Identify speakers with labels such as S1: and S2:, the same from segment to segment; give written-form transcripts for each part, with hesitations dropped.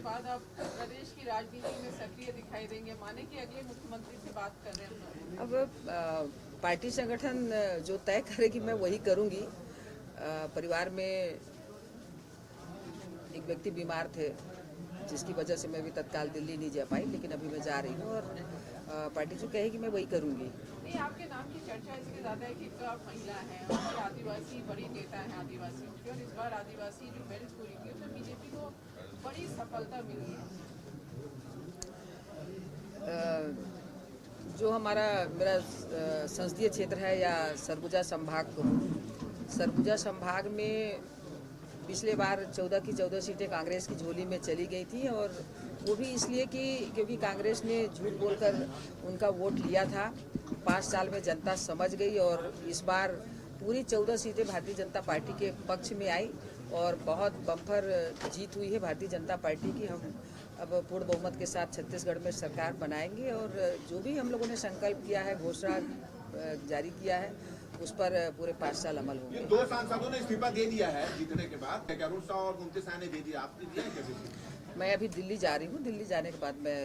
S1: बाद आप प्रदेश की राजनीति में सक्रिय दिखाई देंगे, माने कि अगले मुख्यमंत्री से बात कर रहे हैं।
S2: अब पार्टी संगठन जो तय करेगी मैं वही करूंगी। परिवार में एक व्यक्ति बीमार थे जिसकी वजह से मैं भी तत्काल दिल्ली नहीं जा पाई, लेकिन अभी मैं जा रही हूँ और पार्टी जो कहेगी मैं वही करूँगी।
S1: नहीं, आपके नाम की चर्चा इसलिए ज़्यादा है कि तो आप महिला हैं और आदिवासी बड़ी नेता हैं आदिवासियों की, और इस बार आदिवासी जो बेल्ट पूरी की उसमें बीजेपी को बड़ी सफलता मिली है।
S2: जो मेरा संसदीय क्षेत्र है या सरगुजा संभाग में पिछले बार 14 की 14 सीटें कांग्रेस की झोली में चली गई थी, और वो भी इसलिए कि क्योंकि कांग्रेस ने झूठ बोलकर उनका वोट लिया था। 5 साल में जनता समझ गई और इस बार पूरी 14 सीटें भारतीय जनता पार्टी के पक्ष में आई और बहुत बम्पर जीत हुई है भारतीय जनता पार्टी की। हम अब पूर्ण बहुमत के साथ छत्तीसगढ़ में सरकार बनाएंगे और जो भी हम लोगों ने संकल्प किया है, घोषणा जारी किया है, उस पर पूरे 5 साल अमल होंगे।
S3: 2 सांसदों ने इस्तीफा दे दिया है जीतने के बाद, अरुण साह और मुमताज शाह ने दे दिया, आपने दिया कैसे?
S2: मैं अभी दिल्ली जा रही हूँ, दिल्ली जाने के बाद मैं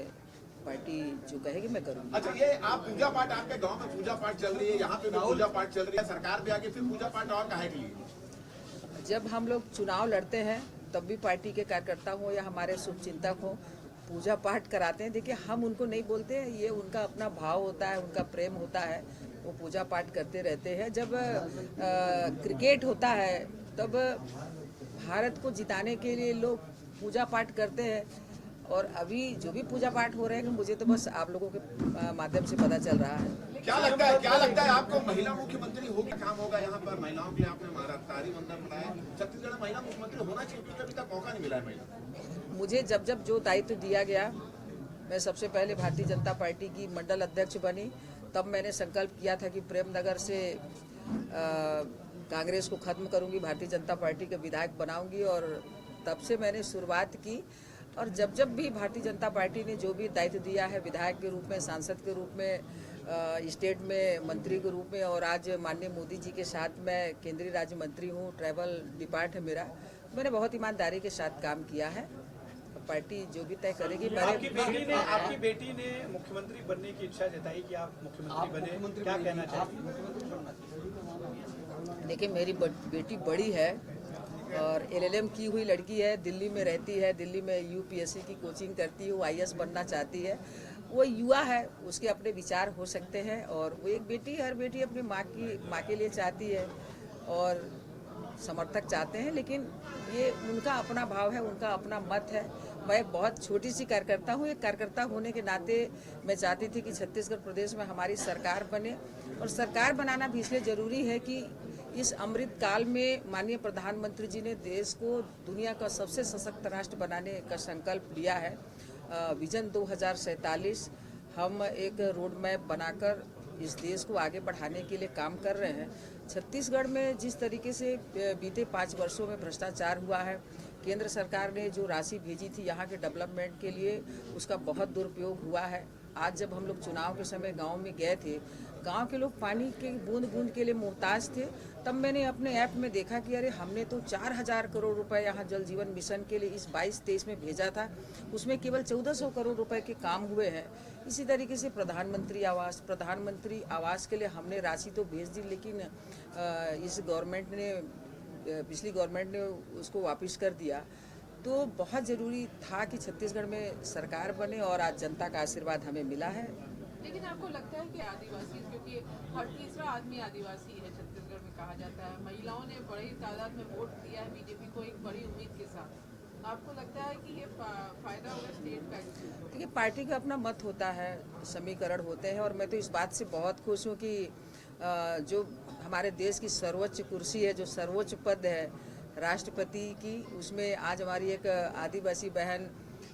S2: पार्टी जो कहेगी मैं करूँगी।
S3: अच्छा, ये आप पूजा पाठ, आपके गांव में पूजा पाठ चल रही है, यहाँ पे भी पूजा पाठ चल रही है, सरकार पे आके फिर पूजा पाठ और काहे के लिए?
S2: जब हम लोग चुनाव लड़ते हैं तब भी पार्टी के कार्यकर्ता हो या हमारे शुभचिंतक हो पूजा पाठ कराते हैं। देखिए, हम उनको नहीं बोलते हैं, ये उनका अपना भाव होता है, उनका प्रेम होता है, वो पूजा पाठ करते रहते हैं। जब क्रिकेट होता है तब भारत को जिताने के लिए लोग पूजा पाठ करते हैं, और अभी जो भी पूजा पाठ हो रहे हैं मुझे तो बस आप लोगों के माध्यम से पता चल रहा है।
S3: क्या लगता है आपको महिला मुख्यमंत्री होगी काम होगा यहाँ पर? महिलाओं के लिए आपने तारी मंदिर बनाया, छत्तीसगढ़ में महिला मुख्यमंत्री होना चाहिए क्योंकि अभी तक मौका नहीं मिला है महिला।
S2: मुझे जब जो दायित्व दिया गया, मैं सबसे पहले भारतीय जनता पार्टी की मंडल अध्यक्ष बनी, तब मैंने संकल्प किया था कि प्रेमनगर से कांग्रेस को खत्म करूंगी, भारतीय जनता पार्टी के विधायक बनाऊंगी, और तब से मैंने शुरुआत की। और जब भी भारतीय जनता पार्टी ने जो भी दायित्व दिया है, विधायक के रूप में, सांसद के रूप में, स्टेट में मंत्री के रूप में, और आज माननीय मोदी जी के साथ मैं केंद्रीय राज्य मंत्री हूँ, ट्रैवल डिपार्ट है मेरा, मैंने बहुत ईमानदारी के साथ काम किया है। पार्टी जो भी तय करेगी।
S4: आपकी बेटी ने मुख्यमंत्री बनने की इच्छा जताई कि आप मुख्यमंत्री बने, क्या कहना चाहिए?
S2: देखिए, मेरी बेटी बड़ी है और LLM की हुई लड़की है, दिल्ली में रहती है, दिल्ली में UPSC की कोचिंग करती है, वो IAS बनना चाहती है। वो युवा है, उसके अपने विचार हो सकते हैं, और वो एक बेटी, हर बेटी अपनी माँ के लिए चाहती है और समर्थक चाहते हैं, लेकिन ये उनका अपना भाव है, उनका अपना मत है। मैं एक बहुत छोटी सी कार्यकर्ता हूँ, एक कार्यकर्ता होने के नाते मैं चाहती थी कि छत्तीसगढ़ प्रदेश में हमारी सरकार बने, और सरकार बनाना भी इसलिए ज़रूरी है कि इस अमृत काल में माननीय प्रधानमंत्री जी ने देश को दुनिया का सबसे सशक्त राष्ट्र बनाने का संकल्प लिया है। विजन 2047 हम एक रोड मैप बनाकर इस देश को आगे बढ़ाने के लिए काम कर रहे हैं। छत्तीसगढ़ में जिस तरीके से बीते 5 वर्षों में भ्रष्टाचार हुआ है, केंद्र सरकार ने जो राशि भेजी थी यहाँ के डेवलपमेंट के लिए, उसका बहुत दुरुपयोग हुआ है। आज जब हम लोग चुनाव के समय गांव में गए थे, गांव के लोग पानी के बूंद बूंद के लिए मोहताज थे, तब मैंने अपने ऐप में देखा कि अरे हमने तो 4000 करोड़ रुपए यहाँ जल जीवन मिशन के लिए इस 22-23 में भेजा था, उसमें केवल 1400 करोड़ रुपए के काम हुए हैं। इसी तरीके से प्रधानमंत्री आवास के लिए हमने राशि तो भेज दी, लेकिन इस गवर्नमेंट ने, पिछली गवर्नमेंट ने उसको वापस कर दिया। तो बहुत ज़रूरी था कि छत्तीसगढ़ में सरकार बने, और आज जनता का आशीर्वाद हमें मिला है।
S1: लेकिन आपको लगता है कि आदिवासी, क्योंकि हर तीसरा आदमी आदिवासी है छत्तीसगढ़ में कहा जाता है, महिलाओं ने बड़ी तादाद में वोट दिया है बीजेपी को एक बड़ी उम्मीद के साथ, आपको लगता है कि ये फायदा होगा स्टेट का?
S2: देखिए, पार्टी का अपना मत होता है, समीकरण होते हैं, और मैं तो इस बात से बहुत खुश हूँ कि जो हमारे देश की सर्वोच्च कुर्सी है, जो सर्वोच्च पद है राष्ट्रपति की, उसमें आज हमारी एक आदिवासी बहन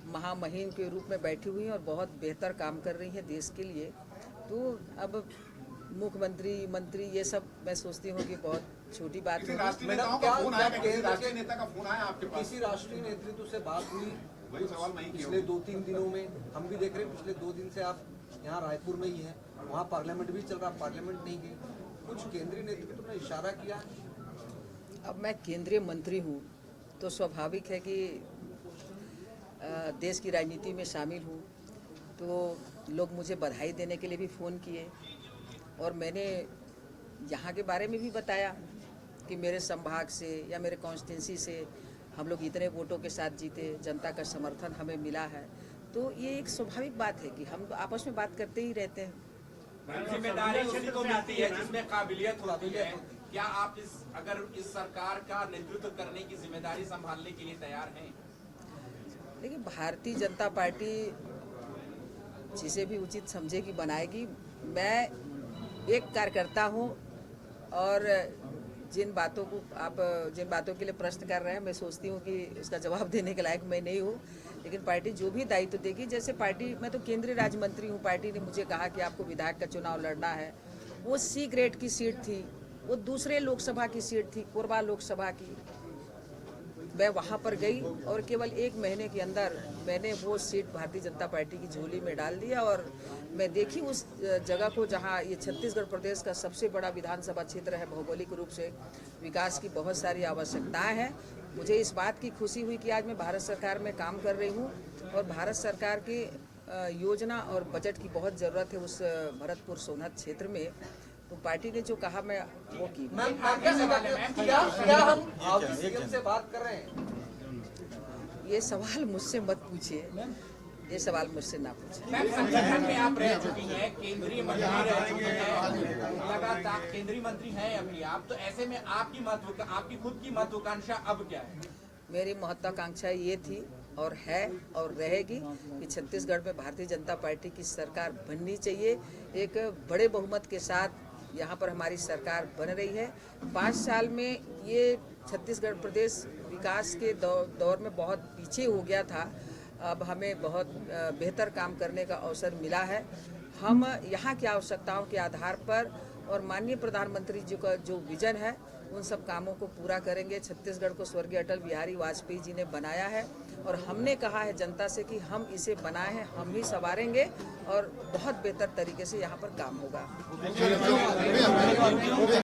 S2: महामहिम के रूप में बैठी हुई हैं और बहुत बेहतर काम कर रही हैं देश के लिए। तो अब मुख्यमंत्री, मंत्री, ये सब मैं सोचती हूँ कि बहुत छोटी बात है।
S3: राष्ट्रीय नेताओं का फोन आया, किसी राष्ट्रीय नेता का फोन आया आपके पास?
S5: किसी राष्ट्रीय नेतृत्व से बात हुई?
S3: वही सवाल मैं
S5: पिछले 2-3 दिनों में हम भी देख रहे हैं, पिछले 2 दिन से आप यहाँ रायपुर में ही हैं, वहाँ पार्लियामेंट भी चल रहा, पार्लियामेंट नहीं गए, कुछ केंद्रीय नेतृत्व ने इशारा किया? अब
S2: मैं केंद्रीय मंत्री हूँ, तो स्वाभाविक है कि देश की राजनीति में शामिल हूँ, तो लोग मुझे बधाई देने के लिए भी फ़ोन किए और मैंने यहाँ के बारे में भी बताया कि मेरे संभाग से या मेरे कॉन्स्टिट्यूंसी से हम लोग इतने वोटों के साथ जीते, जनता का समर्थन हमें मिला है। तो ये एक स्वाभाविक बात है कि हम आपस में बात करते ही रहते हैं।
S6: जिम्मेदारी उसी को मिलती है जिसमें काबिलियत होती है। क्या आप अगर इस सरकार का नेतृत्व करने की जिम्मेदारी संभालने के लिए तैयार हैं?
S2: देखिए, भारतीय जनता पार्टी जिसे भी उचित समझेगी बनाएगी। मैं एक कार्यकर्ता हूँ और जिन बातों के लिए प्रश्न कर रहे हैं, मैं सोचती हूँ कि उसका जवाब देने के लायक मैं नहीं हूँ। लेकिन पार्टी जो भी दायित्व देगी, जैसे पार्टी, मैं तो केंद्रीय राज्य मंत्री हूँ, पार्टी ने मुझे कहा कि आपको विधायक का चुनाव लड़ना है। वो सी ग्रेड की सीट थी, वो दूसरे लोकसभा की सीट थी, कोरबा लोकसभा की। मैं वहाँ पर गई और केवल 1 महीने के अंदर मैंने वो सीट भारतीय जनता पार्टी की झोली में डाल दिया और मैं देखी उस जगह को जहाँ ये छत्तीसगढ़ प्रदेश का सबसे बड़ा विधानसभा क्षेत्र है। भौगोलिक रूप से विकास की बहुत सारी आवश्यकताएं हैं। मुझे इस बात की खुशी हुई कि आज मैं भारत सरकार में काम कर रही हूँ और भारत सरकार की योजना और बजट की बहुत ज़रूरत है उस भरतपुर सोनहत क्षेत्र में। तो पार्टी ने जो कहा मैं वो की।
S5: क्या हम हाउस सीएम से बात कर रहे हैं?
S2: ये सवाल मुझसे मत पूछिए, ये सवाल मुझसे ना पूछिए।
S6: मैम, संगठन में आप रह चुकी हैं, केंद्रीय मंत्री रह चुकी हैं, लगातार केंद्रीय मंत्री हैं अभी आप, तो ऐसे में आपकी खुद की महत्वाकांक्षा अब क्या है?
S2: मेरी महत्वाकांक्षा ये थी और है और रहेगी कि छत्तीसगढ़ में भारतीय जनता पार्टी की सरकार बननी चाहिए। एक बड़े बहुमत के साथ यहाँ पर हमारी सरकार बन रही है। 5 साल में ये छत्तीसगढ़ प्रदेश विकास के दौर में बहुत पीछे हो गया था। अब हमें बहुत बेहतर काम करने का अवसर मिला है। हम यहाँ की आवश्यकताओं के आधार पर और माननीय प्रधानमंत्री जी का जो विजन है उन सब कामों को पूरा करेंगे। छत्तीसगढ़ को स्वर्गीय अटल बिहारी वाजपेयी जी ने बनाया है और हमने कहा है जनता से कि हम इसे बनाए हैं, हम ही संवारेंगे और बहुत बेहतर तरीके से यहाँ पर काम होगा।